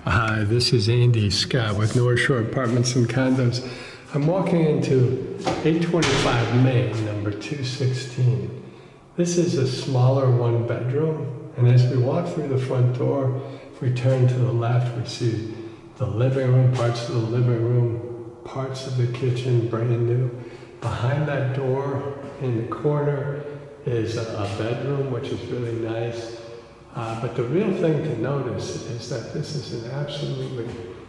Hi, this is Andy Scott with North Shore Apartments and Condos. I'm walking into 825 Main, number 216. This is a smaller one bedroom, and as we walk through the front door, if we turn to the left, we see the living room, parts of the living room, parts of the kitchen, brand new. Behind that door in the corner is a bedroom, which is really nice. But the real thing to notice is that this is an absolutely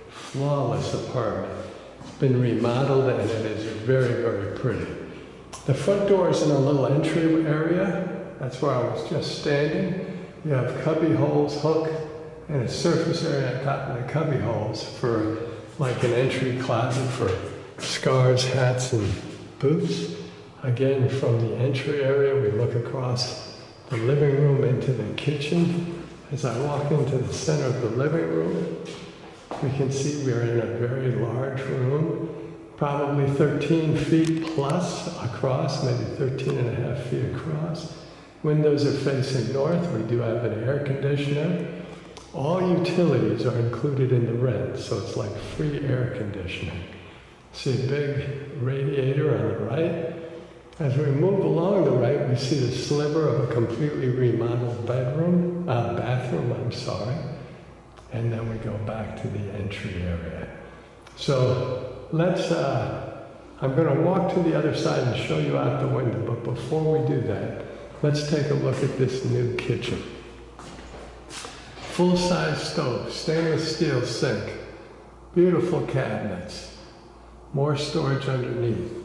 flawless apartment. It's been remodeled and it is very, very pretty. The front door is in a little entry area. That's where I was just standing. You have cubby holes, hook, and a surface area on top of the cubby holes for like an entry closet for scarves, hats, and boots. Again, from the entry area, we look across the living room into the kitchen. As I walk into the center of the living room, we can see we're in a very large room, probably 13 feet plus across, maybe 13 and a half feet across. Windows are facing north. We do have an air conditioner. All utilities are included in the rent, so it's like free air conditioning. See a big radiator on the right. As we move along the right, we see the sliver of a completely remodeled bathroom, and then we go back to the entry area. So I'm going to walk to the other side and show you out the window, but before we do that, let's take a look at this new kitchen. Full-size stove, stainless steel sink, beautiful cabinets, more storage underneath.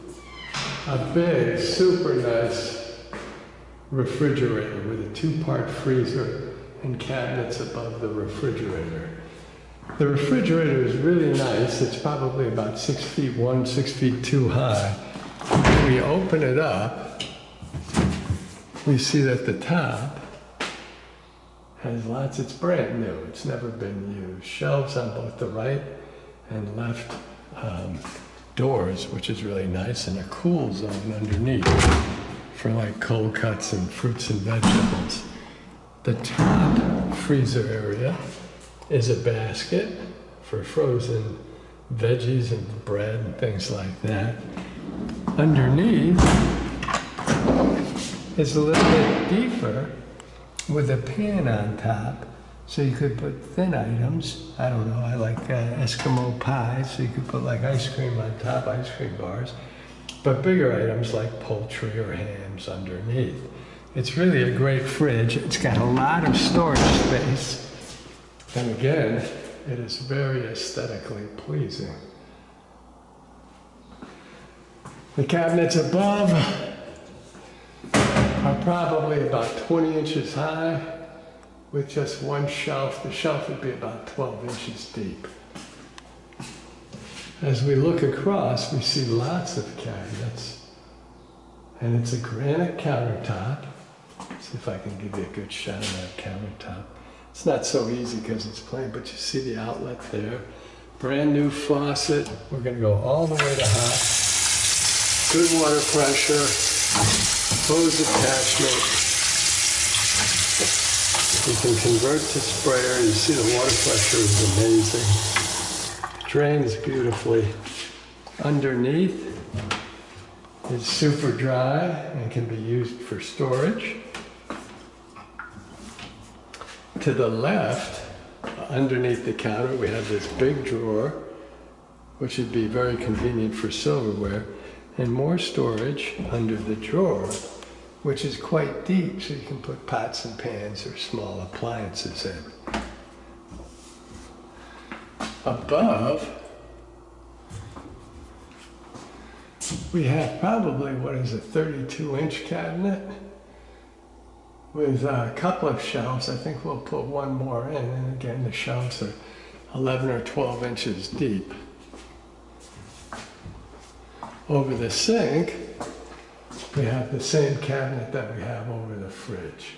A big, super nice refrigerator with a two-part freezer and cabinets above the refrigerator. The refrigerator is really nice. It's probably about 6 feet 1, 6 feet 2 high. When we open it up, we see that the top has lots, it's brand new. It's never been used. Shelves on both the right and left doors, which is really nice, and a cool zone underneath for like cold cuts and fruits and vegetables. The top freezer area is a basket for frozen veggies and bread and things like that. Underneath is a little bit deeper with a pan on top. So you could put thin items. I don't know, I like Eskimo pie, so you could put like ice cream on top, ice cream bars. But bigger items like poultry or hams underneath. It's really a great fridge. It's got a lot of storage space. And again, it is very aesthetically pleasing. The cabinets above are probably about 20 inches high, with just one shelf. The shelf would be about 12 inches deep. As we look across, we see lots of cabinets, and it's a granite countertop. See if I can give you a good shot of that countertop. It's not so easy because it's plain, but you see the outlet there. Brand new faucet. We're going to go all the way to hot. Good water pressure, hose attachment. You can convert to sprayer. You see the water pressure is amazing. Drains beautifully. Underneath is super dry and can be used for storage. To the left, underneath the counter, we have this big drawer, which would be very convenient for silverware, and more storage under the drawer, which is quite deep, so you can put pots and pans or small appliances in. Above, we have probably, what is it, 32-inch cabinet with a couple of shelves. I think we'll put one more in, and again, the shelves are 11 or 12 inches deep. Over the sink, we have the same cabinet that we have over the fridge.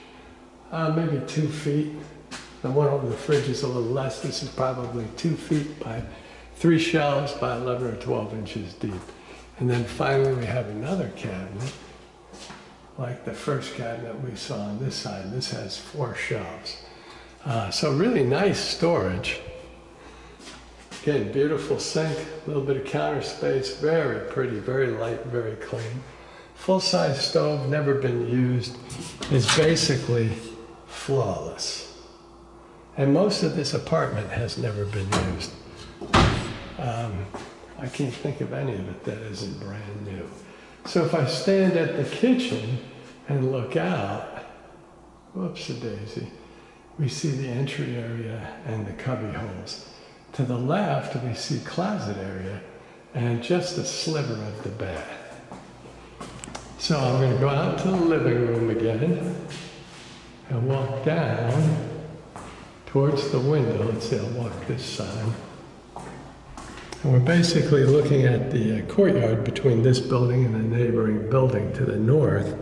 Maybe 2 feet. The one over the fridge is a little less. This is probably 2 feet by 3 shelves by 11 or 12 inches deep. And then finally we have another cabinet, like the first cabinet we saw on this side. This has 4 shelves. So really nice storage. Again, beautiful sink, a little bit of counter space, very pretty, very light, very clean. Full-size stove, never been used, is basically flawless. And most of this apartment has never been used. I can't think of any of it that isn't brand new. So if I stand at the kitchen and look out, whoops-a-daisy, we see the entry area and the cubby holes. To the left, we see closet area and just a sliver of the bed. So I'm going to go out to the living room again and walk down towards the window. Let's see, I'll walk this side. And we're basically looking at the courtyard between this building and the neighboring building to the north.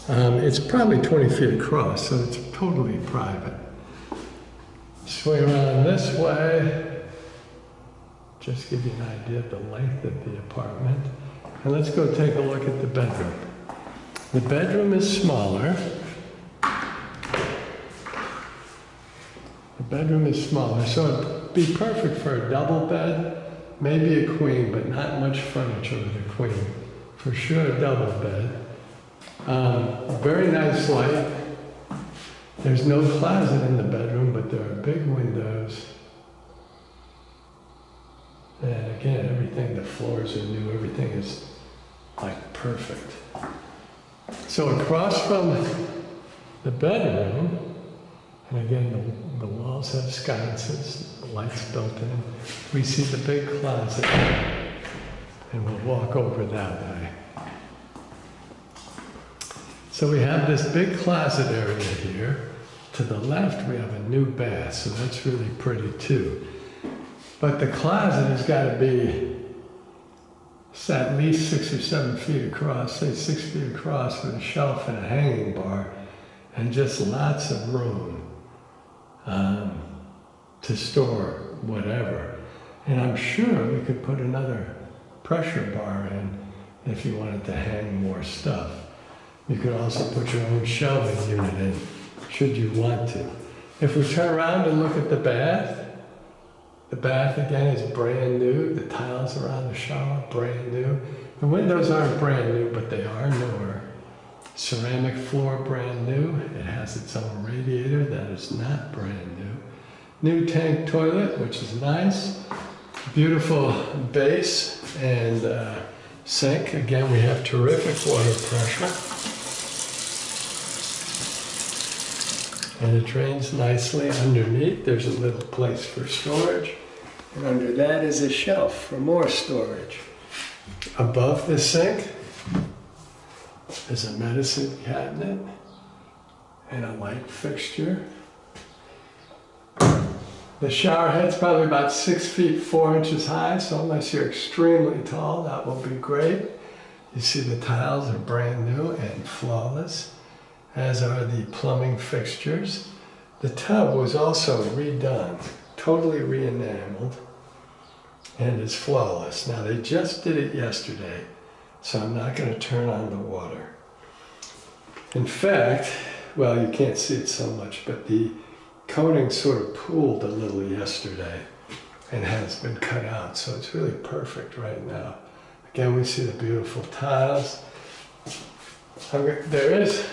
It's probably 20 feet across, so it's totally private. Swing around this way, just give you an idea of the length of the apartment. And let's go take a look at the bedroom. The bedroom is smaller. The bedroom is smaller, so it'd be perfect for a double bed, maybe a queen, but not much furniture with a queen. For sure a double bed. Very nice light. There's no closet in the bedroom, but there are big windows. And again, everything, the floors are new, everything is like perfect. So across from the bedroom, and again, the walls have sconces, the lights built in. We see the big closet, and we'll walk over that way. So we have this big closet area here. To the left, we have a new bath, so that's really pretty too. But the closet has got to be at least 6 or 7 feet across, say 6 feet across, with a shelf and a hanging bar, and just lots of room to store whatever. And I'm sure we could put another pressure bar in if you wanted to hang more stuff. You could also put your own shelving unit in, should you want to. If we turn around and look at the bath again is brand new. The tiles around the shower, brand new. The windows aren't brand new, but they are newer. Ceramic floor, brand new. It has its own radiator, that is not brand new. New tank toilet, which is nice. Beautiful base and sink. Again, we have terrific water pressure. And it drains nicely underneath. There's a little place for storage. And under that is a shelf for more storage. Above the sink is a medicine cabinet and a light fixture. The shower head's probably about 6 feet 4 inches high, so unless you're extremely tall, that will be great. You see the tiles are brand new and flawless, as are the plumbing fixtures. The tub was also redone, totally re-enameled, and is flawless. Now they just did it yesterday, so I'm not going to turn on the water. In fact, well, you can't see it so much, but the coating sort of pooled a little yesterday and has been cut out, so it's really perfect right now. Again, we see the beautiful tiles. There is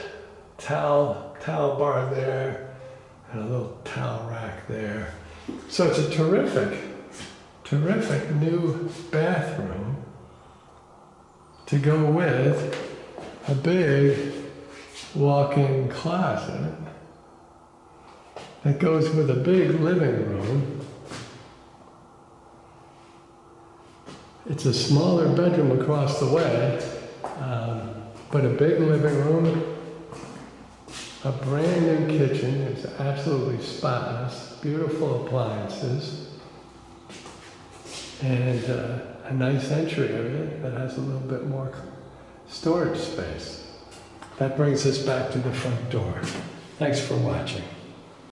towel bar there and a little towel rack there. So it's a terrific new bathroom to go with a big walk-in closet that goes with a big living room. It's a smaller bedroom across the way, but a big living room, a brand new kitchen. It's absolutely spotless, beautiful appliances, and a nice entry area that has a little bit more storage space. That brings us back to the front door. Thanks for watching.